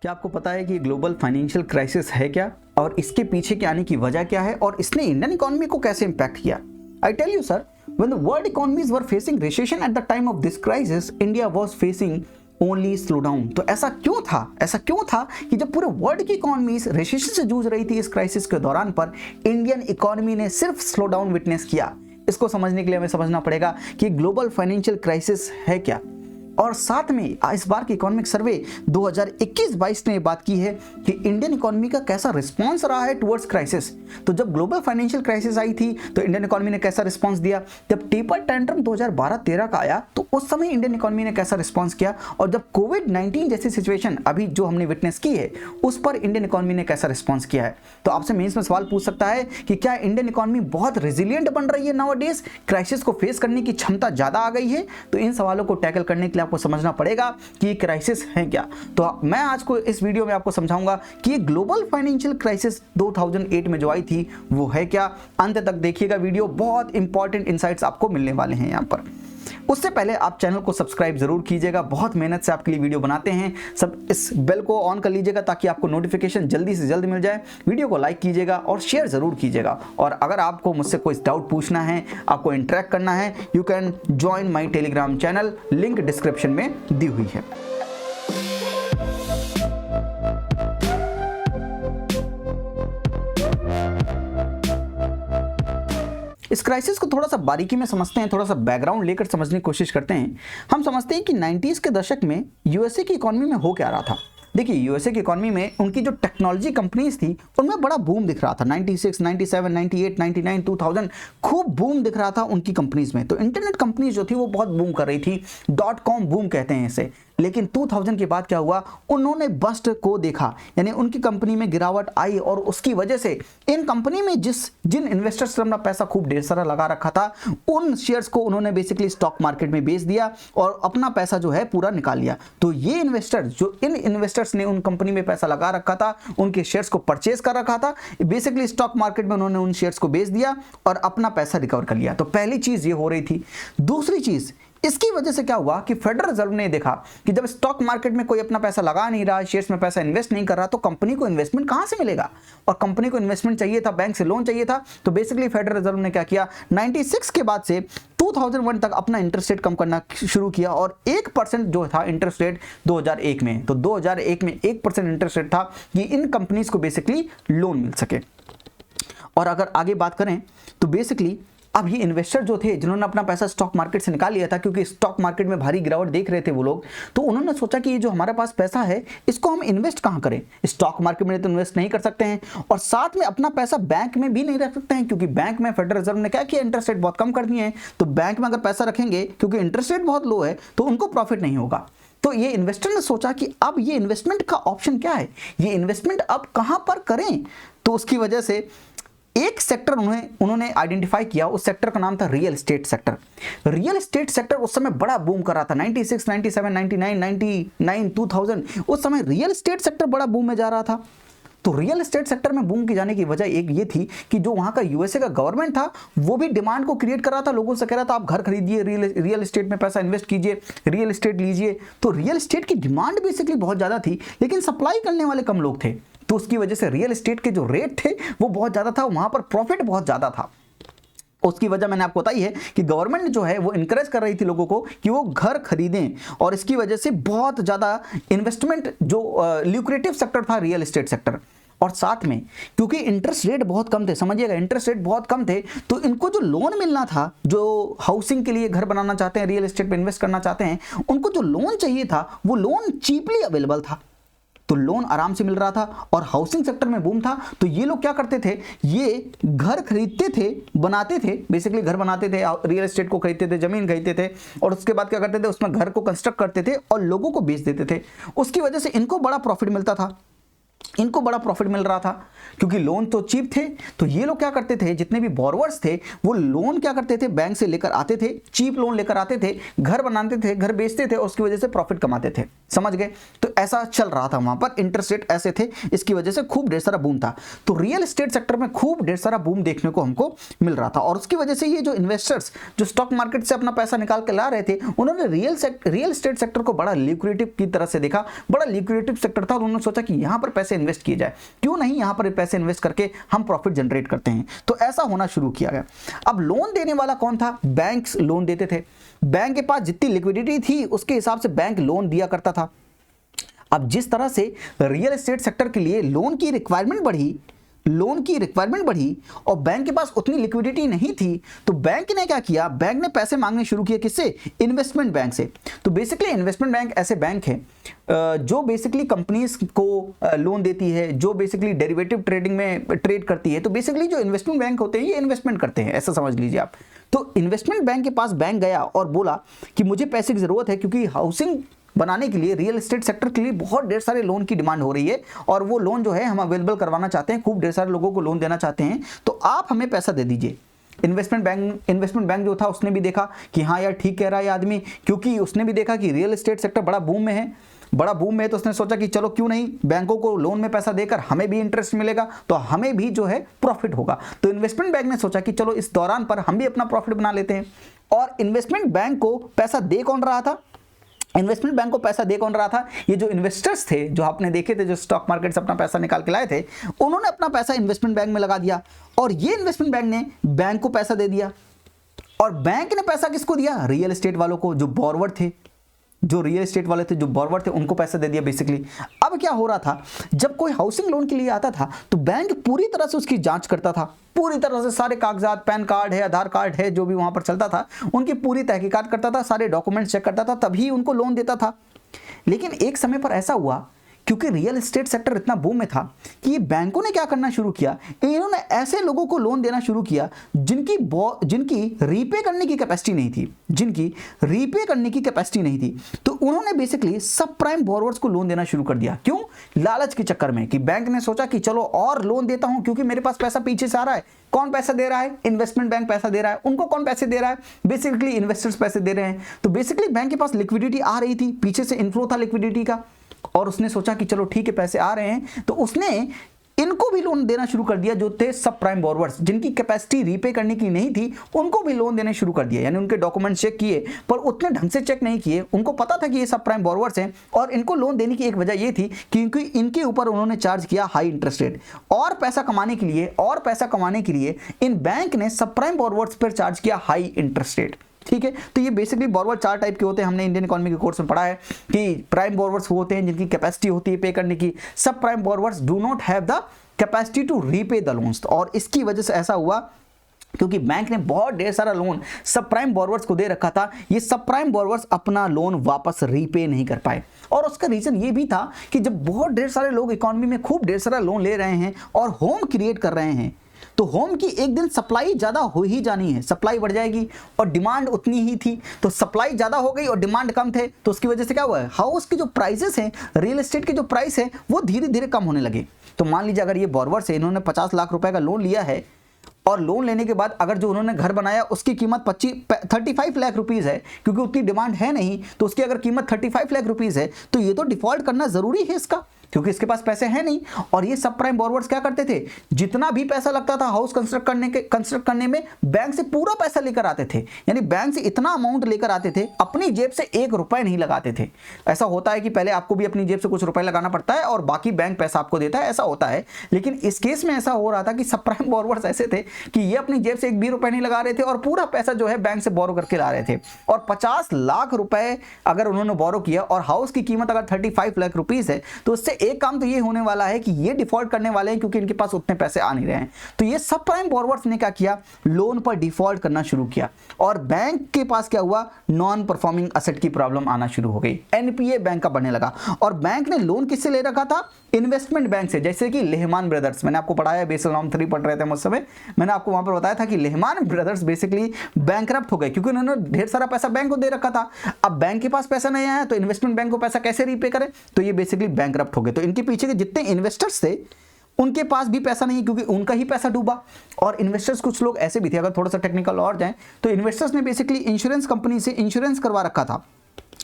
क्या आपको पता है कि ग्लोबल फाइनेंशियल क्राइसिस है क्या और इसके पीछे के आने की वजह क्या है और इसने इंडियन इकोनॉमी को कैसे इंपैक्ट किया? I tell you sir, when the world economies were facing recession at the time of this crisis, India was facing only slow down. तो ऐसा क्यों था कि जब पूरे वर्ल्ड की इकोनॉमीज रिसेशन से जूझ रही थी इस क्राइसिस के दौरान पर इंडियन इकोनॉमी ने सिर्फ स्लो डाउन विटनेस किया। इसको समझने के लिए हमें समझना पड़ेगा कि ग्लोबल फाइनेंशियल क्राइसिस है क्या, और साथ में इस बार की इकोनॉमिक सर्वे 2021-22 ने बात की है कि इंडियन इकोनॉमी का कैसा रिस्पांस रहा है टुवर्ड्स क्राइसिस। तो जब ग्लोबल फाइनेंशियल क्राइसिस आई थी तो इंडियन इकोनॉमी ने कैसा रिस्पांस दिया, जब टेपर टेंट्रम 2012-13 का आया तो उस समय इंडियन इकोनॉमी ने कैसा रिस्पांस किया, और जब कोविड-19 जैसी सिचुएशन अभी जो हमने विटनेस की है उस पर इंडियन इकोनॉमी ने कैसा रिस्पांस किया है। तो आपसे मेंस में सवाल पूछ सकता है कि क्या इंडियन इकोनॉमी बहुत रेजिलिएंट बन रही है नाउअडेज, क्राइसिस को फेस करने की क्षमता ज्यादा आ गई है? तो इन सवालों को टैकल करने के लिए आपको समझना पड़ेगा कि ये क्राइसिस है क्या। तो मैं आज को इस वीडियो में आपको समझाऊंगा कि ये ग्लोबल फाइनेंशियल क्राइसिस 2008 में जो आई थी वो है क्या। अंत तक देखिएगा वीडियो, बहुत इंपॉर्टेंट इंसाइट्स आपको मिलने वाले हैं यहां पर। उससे पहले आप चैनल को सब्सक्राइब जरूर कीजिएगा, बहुत मेहनत से आपके लिए वीडियो बनाते हैं। सब इस बेल को ऑन कर लीजिएगा ताकि आपको नोटिफिकेशन जल्दी से जल्द मिल जाए। वीडियो को लाइक कीजिएगा और शेयर जरूर कीजिएगा। और अगर आपको मुझसे कोई डाउट पूछना है, आपको इंटरेक्ट करना है, you can join my Telegram channel, link description में दी हुई है। इस क्राइसिस को थोड़ा सा बारीकी में समझते हैं, थोड़ा सा बैकग्राउंड लेकर समझने की कोशिश करते हैं। हम समझते हैं कि 90s के दशक में यूएसए की इकोनॉमी में हो क्या रहा था। देखिए, यूएसए की इकोनॉमी में उनकी जो टेक्नोलॉजी कंपनीज थी उनमें बड़ा बूम दिख रहा था। 96, 97, 98, 99, 2000 खूब बूम दिख रहा था उनकी कंपनीज में। तो इंटरनेट कंपनीज जो थी वो बहुत बूम कर रही थी, .com बूम कहते हैं इसे। लेकिन 2000 के बाद क्या हुआ, उन्होंने बस्ट को देखा, यानी उनकी कंपनी में गिरावट आई, और उसकी वजह से इन कंपनी में जिन इन्वेस्टर्स ने अपना पैसा खूब ढेर सारा लगा रखा था उन शेयर्स को उन्होंने बेसिकली स्टॉक मार्केट में बेच दिया और अपना पैसा जो है पूरा निकाल लिया। तो ये इन इन्वेस्टर्स ने उन कंपनी में पैसा लगा रखा था, उनके शेयर्स को परचेज कर रखा था, बेसिकली स्टॉक मार्केट में उन्होंने उन शेयर्स को बेच दिया और अपना पैसा रिकवर कर लिया। तो पहली चीज ये हो रही थी। दूसरी चीज, इसकी वजह से क्या हुआ कि फेडरल रिजर्व ने देखा कि जब स्टॉक मार्केट में कोई अपना पैसा लगा नहीं रहा, शेयर्स में पैसा इन्वेस्ट नहीं कर रहा, तो कंपनी को इन्वेस्टमेंट कहां से मिलेगा, और कंपनी को इन्वेस्टमेंट चाहिए था, बैंक से लोन चाहिए था। तो बेसिकली फेडरल रिजर्व ने क्या किया, 96 के बाद से 2001 तक अपना इंटरेस्ट रेट कम करना शुरू किया, और 1% जो था इंटरेस्ट रेट 2001 में, तो 2001 में 1% इंटरेस्ट रेट था कि इन कंपनीज को बेसिकली लोन मिल सके। और अगर आगे बात करें तो बेसिकली अब ये इन्वेस्टर जो थे जिन्होंने अपना पैसा स्टॉक मार्केट से निकाल लिया था, क्योंकि स्टॉक मार्केट में भारी गिरावट देख रहे थे वो लोग, तो उन्होंने सोचा कि ये जो हमारे पास पैसा है इसको हम इन्वेस्ट कहाँ करें। स्टॉक मार्केट में तो इन्वेस्ट नहीं कर सकते हैं, और साथ में अपना पैसा बैंक में भी नहीं रख सकते हैं, क्योंकि बैंक में फेडरल रिजर्व ने क्या किया, इंटरेस्ट रेट बहुत कम कर दिए हैं। तो बैंक में अगर पैसा रखेंगे, क्योंकि इंटरेस्ट रेट बहुत लो है, तो उनको प्रॉफिट नहीं होगा। तो ये इन्वेस्टर ने सोचा कि अब ये इन्वेस्टमेंट का ऑप्शन क्या है, ये इन्वेस्टमेंट अब कहां पर करें। तो उसकी वजह से एक सेक्टर उन्होंने आइडेंटिफाई किया, उस सेक्टर का नाम था real estate sector. Real estate sector उस समय बड़ा बूम कर रहा था, 96, 97, 99, 99, 2000, उस समय रियल एस्टेट सेक्टर बड़ा बूम में जा रहा था। तो रियल एस्टेट सेक्टर में बूम की जाने की वजह एक ये थी कि जो वहां का यूएसए का गवर्नमेंट था वो भी डिमांड को क्रिएट कर रहा था, लोगों से कह रहा था आप घर खरीदिए, रियल एस्टेट में पैसा इन्वेस्ट कीजिए, रियल एस्टेट लीजिए। तो रियल एस्टेट की डिमांड बेसिकली बहुत ज्यादा थी, लेकिन सप्लाई करने वाले कम लोग थे। तो उसकी वजह से रियल एस्टेट के जो रेट थे वो बहुत ज्यादा था, वहां पर प्रॉफिट बहुत ज्यादा था। उसकी वजह मैंने आपको बताई है कि गवर्नमेंट जो है वो इनकरेज कर रही थी लोगों को कि वो घर खरीदें, और इसकी वजह से बहुत ज्यादा इन्वेस्टमेंट जो ल्यूक्रेटिव सेक्टर था रियल एस्टेट सेक्टर। और साथ में क्योंकि इंटरेस्ट रेट बहुत कम थे, समझिएगा इंटरेस्ट रेट बहुत कम थे, तो इनको जो लोन मिलना था, जो हाउसिंग के लिए घर बनाना चाहते हैं, रियल एस्टेट पे इन्वेस्ट करना चाहते हैं, उनको जो लोन चाहिए था वो लोन चीपली अवेलेबल था। तो लोन आराम से मिल रहा था और हाउसिंग सेक्टर में बूम था। तो ये लोग क्या करते थे, ये घर खरीदते थे, बनाते थे, बेसिकली घर बनाते थे, रियल एस्टेट को खरीदते थे, जमीन खरीदते थे, और उसके बाद क्या करते थे, उसमें घर को कंस्ट्रक्ट करते थे और लोगों को बेच देते थे। उसकी वजह से इनको बड़ा प्रॉफिट मिलता था। इनको बड़ा प्रॉफिट मिल रहा था क्योंकि लोन तो चीप थे। तो ये लोग क्या करते थे, जितने भी बोरोवर्स थे वो लोन क्या करते थे, बैंक से लेकर आते थे, चीप लोन लेकर आते थे, घर बनाते थे, घर बेचते थे और उसकी वजह से प्रॉफिट कमाते थे। समझ गए? तो ऐसा चल रहा था वहां पर, इंटरेस्ट रेट ऐसे थे, इसकी वजह से खूब ढेर सारा बूम था। तो रियल एस्टेट सेक्टर में खूब ढेर सारा बूम देखने को हमको मिल रहा था और उसकी वजह से ये जो इन्वेस्टर्स जो स्टॉक मार्केट से अपना पैसा निकाल के ला रहे थे, उन्होंने रियल एस्टेट सेक्टर को बड़ा लिक्विडेटिव की तरह से देखा, बड़ा लिक्विडेटिव सेक्टर था और उन्होंने सोचा कि यहां पर पैसे इन्वेस्ट किए जाए, क्यों नहीं यहां पर पैसे इन्वेस्ट करके हम प्रॉफिट जनरेट करते हैं। तो ऐसा होना शुरू किया गया। अब लोन देने वाला कौन था? बैंक्स लोन देते थे। बैंक के पास जितनी लिक्विडिटी थी उसके हिसाब से बैंक लोन दिया करता था। अब जिस तरह से रियल एस्टेट सेक्टर के लिए लोन की रिक्वायरमेंट बढ़ी और बैंक के पास उतनी लिक्विडिटी नहीं थी, तो बैंक ने क्या किया, बैंक ने पैसे मांगने शुरू किए। किससे? इन्वेस्टमेंट बैंक से। तो बेसिकली इन्वेस्टमेंट बैंक ऐसे बैंक है जो बेसिकली कंपनीज को लोन देती है, जो बेसिकली डेरिवेटिव ट्रेडिंग में ट्रेड करती है। तो बेसिकली जो इन्वेस्टमेंट बैंक होते हैं ये इन्वेस्टमेंट करते हैं, ऐसा समझ लीजिए आप। तो इन्वेस्टमेंट बैंक के पास बैंक गया और बोला कि मुझे पैसे की जरूरत है क्योंकि हाउसिंग बनाने के लिए, रियल एस्टेट सेक्टर के लिए बहुत ढेर सारे लोन की डिमांड हो रही है और वो लोन जो है हम अवेलेबल करवाना चाहते हैं, खूब ढेर सारे लोगों को लोन देना चाहते हैं, तो आप हमें पैसा दे दीजिए। इन्वेस्टमेंट बैंक जो था उसने भी देखा कि हाँ यार ठीक कह रहा है आदमी, क्योंकि उसने भी देखा कि रियल एस्टेट सेक्टर बड़ा बूम में है, तो उसने सोचा कि चलो क्यों नहीं, बैंकों को लोन में पैसा देकर हमें भी इंटरेस्ट मिलेगा तो हमें भी जो है प्रॉफिट होगा। तो इन्वेस्टमेंट बैंक ने सोचा कि चलो इस दौरान पर हम भी अपना प्रॉफिट बना लेते हैं। और इन्वेस्टमेंट बैंक को पैसा दे कौन रहा था? इन्वेस्टमेंट बैंक को पैसा दे कौन रहा था? ये जो इन्वेस्टर्स थे, जो आपने देखे थे, जो स्टॉक मार्केट से अपना पैसा निकाल के लाए थे, उन्होंने अपना पैसा इन्वेस्टमेंट बैंक में लगा दिया और ये इन्वेस्टमेंट बैंक ने बैंक को पैसा दे दिया। और बैंक ने पैसा किसको दिया? रियल एस्टेट वालों को, जो बोरोवर थे, जो बोरोवर थे उनको पैसा दे दिया बेसिकली। अब क्या हो रहा था, जब कोई हाउसिंग लोन के लिए आता था तो बैंक पूरी तरह से उसकी जांच करता था, पूरी तरह से सारे कागजात, पैन कार्ड है, आधार कार्ड है, जो भी वहां पर चलता था उनकी पूरी तहकीकात करता था, सारे डॉक्यूमेंट्स चेक करता था, तभी उनको लोन देता था। लेकिन एक समय पर ऐसा हुआ, क्योंकि रियल एस्टेट सेक्टर इतना बूम में था कि ये बैंकों ने क्या करना शुरू किया, इन्होंने ऐसे लोगों को लोन देना शुरू किया जिनकी रीपे करने की कैपेसिटी नहीं थी, तो उन्होंने बेसिकली सब प्राइम बोरोवर्स को लोन देना शुरू कर दिया। क्यों? लालच के चक्कर में, कि बैंक ने सोचा कि चलो और लोन देता हूं क्योंकि मेरे पास पैसा पीछे से आ रहा है। कौन पैसा दे रहा है? इन्वेस्टमेंट बैंक पैसा दे रहा है। उनको कौन पैसे दे रहा है? बेसिकली इन्वेस्टर्स पैसे दे रहे हैं। तो बेसिकली बैंक के पास लिक्विडिटी आ रही थी, पीछे से इनफ्लो था लिक्विडिटी का, और उसने सोचा कि चलो ठीक है पैसे आ रहे हैं, तो उसने इनको भी लोन देना शुरू कर दिया, जो थे सब प्राइम बोरोवर्स, जिनकी कैपेसिटी रीपे करने की नहीं थी, उनको भी लोन देने शुरू कर दिया। यानी उनके डॉक्यूमेंट चेक किए पर उतने ढंग से चेक नहीं किए, उनको पता था कि ये सब प्राइम बोरोवर्स हैं, और इनको लोन देने की एक वजह ये थी क्योंकि इनके ऊपर उन्होंने चार्ज किया हाई इंटरेस्ट रेट। और पैसा कमाने के लिए इन बैंक ने सब प्राइम बोरोवर्स पर चार्ज किया हाई इंटरेस्ट रेट। ठीक है, तो ये बेसिकली बोरोवर 4 टाइप के होते हैं। हमने इंडियन इकोनॉमी के कोर्स में पढ़ा है कि प्राइम बोरोवर्स वो होते हैं जिनकी कैपेसिटी होती है पे करने की, subprime borrowers do not have the capacity to repay the loans. और इसकी वजह से ऐसा हुआ क्योंकि बैंक ने बहुत ढेर सारा लोन सब प्राइम बोरोवर्स को दे रखा था, ये सब प्राइम बोरोवर्स अपना लोन वापस रीपे नहीं कर पाए। और उसका रीजन ये भी था कि जब बहुत ढेर सारे लोग इकोनॉमी में खूब ढेर सारा लोन ले रहे हैं और होम क्रिएट कर रहे हैं, तो होम की एक दिन सप्लाई ज्यादा हो ही जानी है, सप्लाई बढ़ जाएगी और डिमांड उतनी ही थी। तो सप्लाई ज्यादा हो गई और डिमांड कम थे, तो उसकी वजह से क्या हुआ है, हाउस के जो प्राइसेस हैं, रियल एस्टेट के जो प्राइस है वो धीरे धीरे कम होने लगे। तो मान लीजिए अगर ये बोरोवर से इन्होंने 50 लाख रुपए का लोन लिया है और लोन लेने के बाद अगर जो उन्होंने घर बनाया उसकी कीमत 35 लाख रुपीस है, क्योंकि उतनी डिमांड है नहीं, तो उसकी अगर कीमत 35 लाख रुपीस है तो ये तो डिफॉल्ट करना जरूरी है इसका, क्योंकि इसके पास पैसे हैं नहीं। और ये सब प्राइम बोरोवर्स क्या करते थे, जितना भी पैसा लगता था हाउस कंस्ट्रक्ट करने में, बैंक से पूरा पैसा लेकर आते थे। यानी बैंक से इतना अमाउंट लेकर आते थे, अपनी जेब से 1 रुपए नहीं लगाते थे। ऐसा होता है कि पहले आपको भी अपनी जेब से कुछ रुपए लगाना पड़ता है और बाकी बैंक पैसा आपको देता है, ऐसा होता है। लेकिन इस केस में ऐसा हो रहा था कि सब प्राइम बोरोवर्स ऐसे थे कि ये अपनी जेब से 1 भी रुपए नहीं लगा रहे थे और पूरा पैसा जो है बैंक से बोरो करके ला रहे थे। और 50 लाख रुपए अगर उन्होंने बोरो किया और हाउस की कीमत अगर 35 लाख रुपीस है, तो उससे एक काम तो ये होने वाला है कि ये डिफॉल्ट करने वाले हैं, क्योंकि इनके पास उतने पैसे आ नहीं रहे हैं। तो ये सब प्राइम बोरोवर्स ने क्या किया, लोन पर डिफॉल्ट करना शुरू किया और बैंक के पास क्या हुआ, नॉन परफॉर्मिंग एसेट की प्रॉब्लम आना शुरू हो गई, एनपीए बैंक का बनने लगा। और बैंक ने लोन किससे ले रखा था, इन्वेस्टमेंट बैंक से, जैसे कि लेहमान ब्रदर्स, मैंने आपको पढ़ाया बेसल नॉर्म 3 पढ़ रहे थे उस समय, मैंने आपको वहां पर बताया था कि लेहमान ब्रदर्स बेसिकली बैंकरप्ट हो गए क्योंकि उन्होंने ढेर सारा पैसा बैंक को दे रखा था। अब बैंक के पास पैसा नहीं आया तो इन्वेस्टमेंट बैंक को पैसा कैसे रीपे करें, तो ये बेसिकली बैंकरप्ट हो गए। गए। तो इनके पीछे के जितने इन्वेस्टर्स थे उनके पास भी पैसा नहीं, क्योंकि उनका ही पैसा डूबा। और इन्वेस्टर्स कुछ लोग ऐसे भी थे, अगर थोड़ा सा टेक्निकल और जाएं तो इन्वेस्टर्स ने बेसिकली इंश्योरेंस कंपनी से इंश्योरेंस करवा रखा था।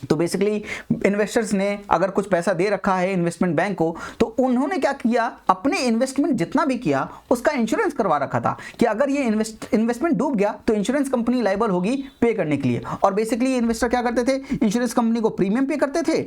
तो बेसिकली इन्वेस्टर्स ने अगर कुछ पैसा दे रखा है इन्वेस्टमेंट बैंक को, तो उन्होंने क्या किया, अपने इन्वेस्टमेंट जितना भी किया उसका इंश्योरेंस करवा रखा था कि अगर ये इन्वेस्टमेंट डूब गया तो इंश्योरेंस कंपनी लायबल होगी पे करने के लिए। और बेसिकली इन्वेस्टर क्या करते थे, इंश्योरेंस कंपनी को प्रीमियम पे करते थे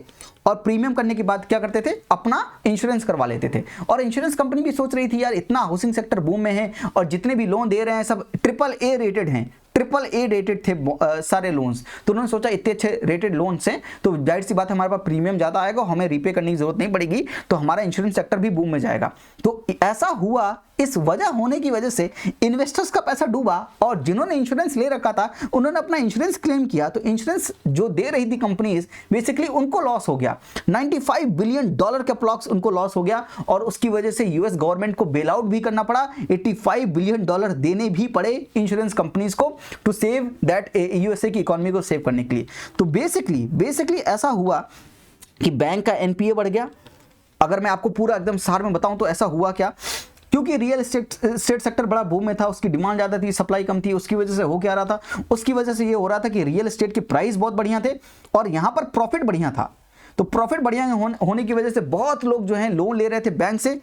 और प्रीमियम करने के बाद क्या करते थे, अपना इंश्योरेंस करवा लेते थे। और इंश्योरेंस कंपनी भी सोच रही थी यार इतना हाउसिंग सेक्टर बूम में है और जितने भी लोन दे रहे हैं सब AAA रेटेड हैं, AAA रेटेड थे सारे लोन्स। तो उन्होंने सोचा इतने अच्छे रेटेड लोन्स हैं तो जाहिर सी बात है हमारे पास प्रीमियम ज़्यादा आएगा, हमें रीपे करने की जरूरत नहीं पड़ेगी, तो हमारा इंश्योरेंस सेक्टर भी बूम में जाएगा। तो ऐसा हुआ, इस वजह होने की वजह से इन्वेस्टर्स का पैसा डूबा और जिन्होंने इंश्योरेंस ले रखा था उन्होंने अपना इंश्योरेंस क्लेम किया। तो इंश्योरेंस जो दे रही थी कंपनीज, बेसिकली उनको लॉस हो गया, $95 बिलियन के अप्रॉक्स उनको लॉस हो गया। और उसकी वजह से यूएस गवर्नमेंट को बेल आउट भी करना पड़ा, $85 बिलियन देने भी पड़े इंश्योरेंस कंपनीज को टू सेव दैट यूएसए की इकोनॉमी को सेव करने के लिए। तो बेसिकली ऐसा हुआ कि बैंक का एनपीए बढ़ गया। अगर मैं आपको पूरा एकदम सार में बताऊं तो ऐसा हुआ क्या, क्योंकि रियल एस्टेट सेक्टर बड़ा बूम में था, उसकी डिमांड ज़्यादा थी, सप्लाई कम थी, उसकी वजह से हो क्या रहा था, उसकी वजह से ये हो रहा था कि रियल एस्टेट के प्राइस बहुत बढ़िया थे और यहाँ पर प्रॉफिट बढ़िया था। तो प्रॉफिट बढ़िया होने की वजह से बहुत लोग जो हैं लोन ले रहे थे बैंक से,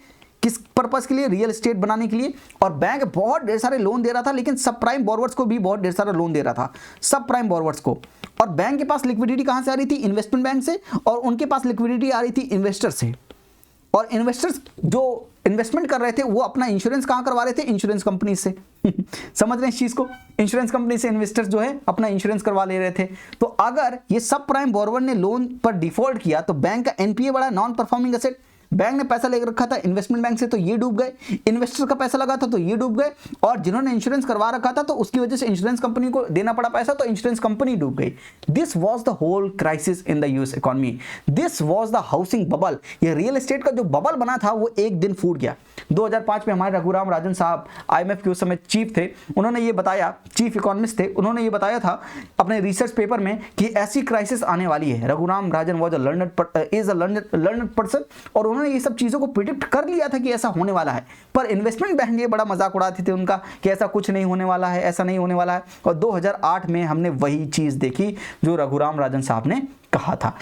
किस पर्पस के लिए, रियल एस्टेट बनाने के लिए। और बैंक बहुत ढेर सारे लोन दे रहा था, लेकिन सब प्राइम बोरोवर्स को भी बहुत ढेर सारा लोन दे रहा था, सब प्राइम बोरोवर्स को। और बैंक के पास लिक्विडिटी कहाँ से आ रही थी, इन्वेस्टमेंट बैंक से, और उनके पास लिक्विडिटी आ रही थी इन्वेस्टर से। और इन्वेस्टर्स जो इन्वेस्टमेंट कर रहे थे वो अपना इंश्योरेंस कहाँ करवा रहे थे, इंश्योरेंस कंपनी से। समझ रहे हैं इस चीज को, इंश्योरेंस कंपनी से इन्वेस्टर्स जो है अपना इंश्योरेंस करवा ले रहे थे। तो अगर ये सब प्राइम बोरोवर ने लोन पर डिफॉल्ट किया तो बैंक का एनपीए बढ़ा, नॉन परफॉर्मिंग एसेट। बैंक ने पैसा लेकर रखा था इन्वेस्टमेंट बैंक से तो ये डूब गए, इन्वेस्टर का पैसा लगा था तो ये डूब गए, और जिन्होंने इंश्योरेंस करवा रखा था तो उसकी वजह से इंश्योरेंस कंपनी को देना पड़ा पैसा, तो इंश्योरेंस कंपनी डूब गई। This was the whole crisis in the US economy, this was the housing bubble. ये रियल एस्टेट का जो बबल बना था वो एक दिन फूट गया। 2005 में हमारे रघुराम राजन साहब आईएमएफ के उस समय चीफ थे, उन्होंने ये बताया, चीफ इकोनॉमिस्ट थे, उन्होंने ये बताया था अपने रिसर्च पेपर में कि ऐसी क्राइसिस आने वाली है। Raghuram Rajan was a learned person और उन्होंने ये सब चीजों को प्रिडिक्ट कर लिया था कि ऐसा होने वाला है। पर इन्वेस्टमेंट बैंक ये बड़ा मजाक उड़ाते थे उनका कि ऐसा कुछ नहीं होने वाला है, ऐसा नहीं होने वाला है। और 2008 में हमने वही चीज देखी जो रघुराम राजन साहब ने कहा था,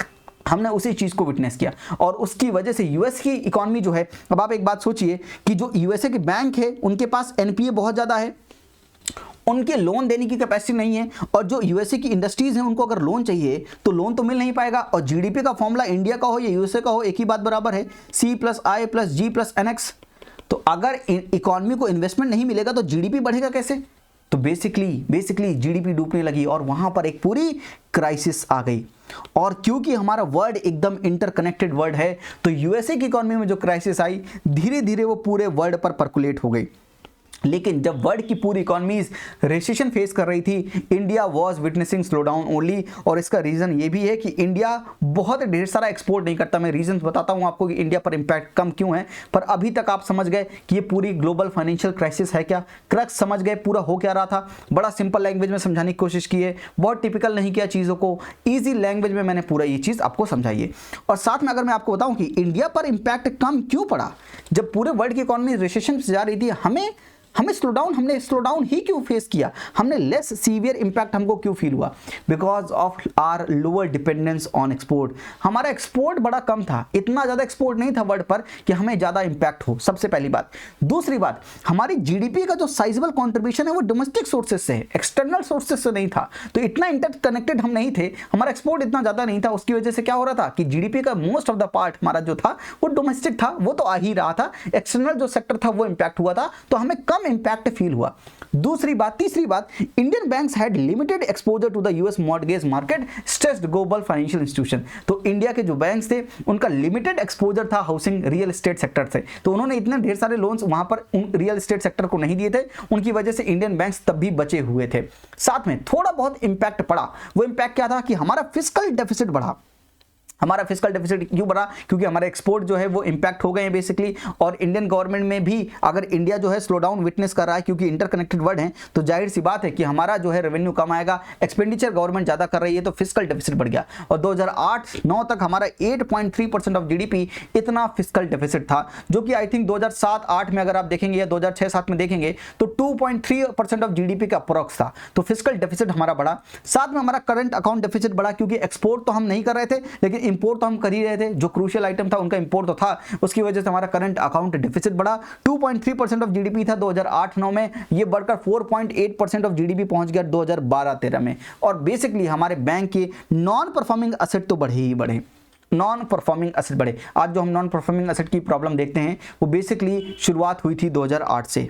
हमने उसी चीज को विटनेस किया और उसकी वजह से यूएस की इकोनॉमी जो है, अब आप एक बात सोचिए कि जो यूएसए के बैंक है उनके पास एनपीए बहुत ज्यादा है, उनके लोन देने की कैपेसिटी नहीं है, और जो यूएसए की इंडस्ट्रीज हैं उनको अगर लोन चाहिए तो लोन तो मिल नहीं पाएगा। और जीडीपी का फॉर्मूला इंडिया का हो या यूएसए का हो एक ही बात बराबर है, C+I+G+NX। तो अगर इकोनॉमी को इन्वेस्टमेंट नहीं मिलेगा तो जीडीपी बढ़ेगा कैसे। तो बेसिकली जीडीपी डूबने लगी और वहां पर एक पूरी क्राइसिस आ गई। और क्योंकि हमारा वर्ल्ड एकदम इंटरकनेक्टेड वर्ल्ड है तो यूएसए की इकोनॉमी में जो क्राइसिस आई धीरे धीरे वो पूरे वर्ल्ड पर परकुलेट हो गई। लेकिन जब वर्ल्ड की पूरी इकोनॉमीज रिसेशन फेस कर रही थी, India was witnessing slow down only. और इसका रीजन ये भी है कि इंडिया बहुत ढेर सारा एक्सपोर्ट नहीं करता। मैं रीजन बताता हूं आपको कि इंडिया पर इंपैक्ट कम क्यों है। पर अभी तक आप समझ गए कि ये पूरी ग्लोबल फाइनेंशियल क्राइसिस है क्या, क्रक्स समझ गए पूरा हो क्या रहा था। बड़ा सिंपल लैंग्वेज में समझाने की कोशिश की है, बहुत टिपिकल नहीं किया चीज़ों को, ईजी लैंग्वेज में मैंने पूरा ये चीज़ आपको समझाई है। और साथ में अगर मैं आपको बताऊं कि इंडिया पर इंपैक्ट कम क्यों पड़ा, जब पूरे वर्ल्ड की इकोनॉमी रिसेशन से जा रही थी, हमने स्लो डाउन ही क्यों फेस किया, हमने लेस सीवियर इंपैक्ट हमको क्यों फील हुआ, because of our lower dependence on export. हमारा एक्सपोर्ट बड़ा कम था, इतना ज़्यादा एक्सपोर्ट नहीं था वर्ल्ड पर कि हमें ज़्यादा इंपैक्ट हो, सबसे पहली बात। दूसरी बात, हमारी जीडीपी का जो साइजेबल कॉन्ट्रीब्यूशन है वो डोमेस्टिक सोर्सेज से है, एक्सटर्नल सोर्सेज से नहीं था। तो इतना इंटरकनेक्टेड हम नहीं थे, हमारा एक्सपोर्ट इतना ज़्यादा नहीं था। उसकी वजह से क्या हो रहा था कि जीडीपी का मोस्ट ऑफ द पार्ट हमारा जो था वो डोमेस्टिक था, वो तो आ ही रहा था। एक्सटर्नल जो सेक्टर था वो इंपैक्ट हुआ था, तो हमें कम इंपैक्ट फील हुआ। तीसरी बात, Indian banks had limited exposure to the US mortgage market, stressed global financial institution. तो इंडिया के जो बैंक्स थे उनका लिमिटेड एक्सपोजर था हाउसिंग रियल एस्टेट सेक्टर से, तो उन्होंने इतने ढेर सारे लोन्स वहां पर रियल एस्टेट सेक्टर को नहीं दिए थे, उनकी वजह से इंडियन बैंक्स तब भी बचे हुए थे। साथ में थोड़ा बहुत इंपैक्ट पड़ा, वो इंपैक्ट क्या था कि हमारा फिस्कल डेफिसिट बढ़ा। हमारा फिस्कल डेफिसिट क्यों बढ़ा? क्योंकि हमारे एक्सपोर्ट जो है वो इंपैक्ट हो गए हैं बेसिकली, और इंडियन गवर्नमेंट में भी अगर इंडिया जो है स्लो डाउन विटनेस कर रहा है, क्योंकि इंटरकनेक्टेड वर्ल्ड है, तो जाहिर सी बात है कि हमारा जो है रेवेन्यू कम आएगा, एक्सपेंडिचर गवर्नमेंट ज़्यादा कर रही है, तो फिस्कल डेफिसिट बढ़ गया। और 2008-9 तक हमारा 8.3% ऑफ जीडीपी इतना फिस्कल डेफिसिट था, जो कि आई थिंक 2007-8 में अगर आप देखेंगे या 2006-7 में देखेंगे तो 2.3% ऑफ जीडीपी का अप्रोक्स था। तो फिस्कल डेफिसिट हमारा बढ़ा। साथ में हमारा करंट अकाउंट डेफिसिट बढ़ा, क्योंकि एक्सपोर्ट तो हम नहीं कर रहे थे लेकिन इंपोर्ट तो हम कर ही रहे थे, जो क्रूशियल आइटम था उनका इंपोर्ट तो था, उसकी वजह से हमारा करंट अकाउंट डेफिसिट बढ़ा। 2.3% ऑफ जीडीपी था 2008-9 में, ये बढ़कर 4.8% ऑफ जीडीपी पहुंच गया 2012-13 में। और बेसिकली हमारे बैंक के नॉन परफॉर्मिंग असेट तो बढ़े ही बढ़े, नॉन परफॉर्मिंग असेट बढ़े। आज जो हम नॉन परफॉर्मिंग असेट की प्रॉब्लम देखते हैं वो बेसिकली शुरुआत हुई थी 2008 से।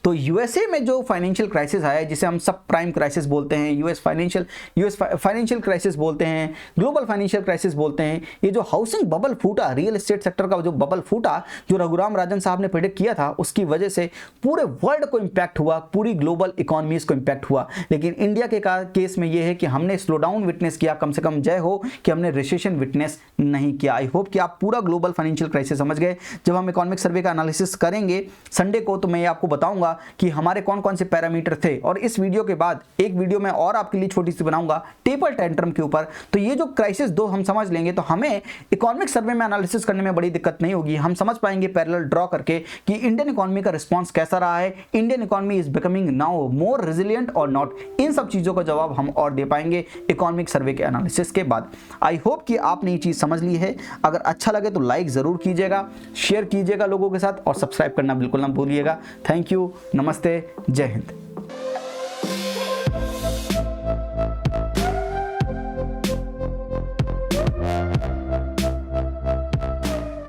तो यूएसए में जो फाइनेंशियल क्राइसिस आया है, जिसे हम सब प्राइम क्राइसिस बोलते हैं, यूएस फाइनेंशियल क्राइसिस बोलते हैं, ग्लोबल फाइनेंशियल क्राइसिस बोलते हैं, ये जो हाउसिंग बबल फूटा, रियल एस्टेट सेक्टर का जो बबल फूटा, जो रघुराम राजन साहब ने प्रेडिक्ट किया था, उसकी वजह से पूरे वर्ल्ड को इंपैक्ट हुआ, पूरी ग्लोबल इकोनॉमीज को इंपैक्ट हुआ। लेकिन इंडिया के केस में ये है कि हमने स्लो डाउन विटनेस किया, कम से कम जय हो कि हमने रिसेशन विटनेस नहीं किया। आई होप कि आप पूरा ग्लोबल फाइनेंशियल क्राइसिस समझ गए। जब हम इकोनॉमिक सर्वे का एनालिसिस करेंगे संडे को, तो मैं आपको बताऊंगा कि हमारे कौन कौन से पैरामीटर थे। और इस वीडियो के बाद एक वीडियो मैं और आपके लिए छोटी सी बनाऊंगा टेबल टेंट्रम के ऊपर। तो ये जो क्राइसिस दो हम समझ लेंगे तो हमें इकोनॉमिक सर्वे में एनालिसिस करने में बड़ी दिक्कत नहीं होगी। हम समझ पाएंगे पैरेलल ड्रॉ करके कि इंडियन इकोनॉमी का रिस्पांस कैसा रहा है, Indian economy is becoming now more resilient और नॉट। इन सब चीजों का जवाब हम और दे पाएंगे इकोनॉमिक सर्वे के एनालिसिस के बाद। आई होप कि आपने ये चीज समझ ली है। अगर अच्छा लगे तो लाइक जरूर कीजिएगा, शेयर कीजिएगा लोगों के साथ, और सब्सक्राइब करना बिल्कुल ना भूलिएगा। थैंक यू, नमस्ते, जय हिंद।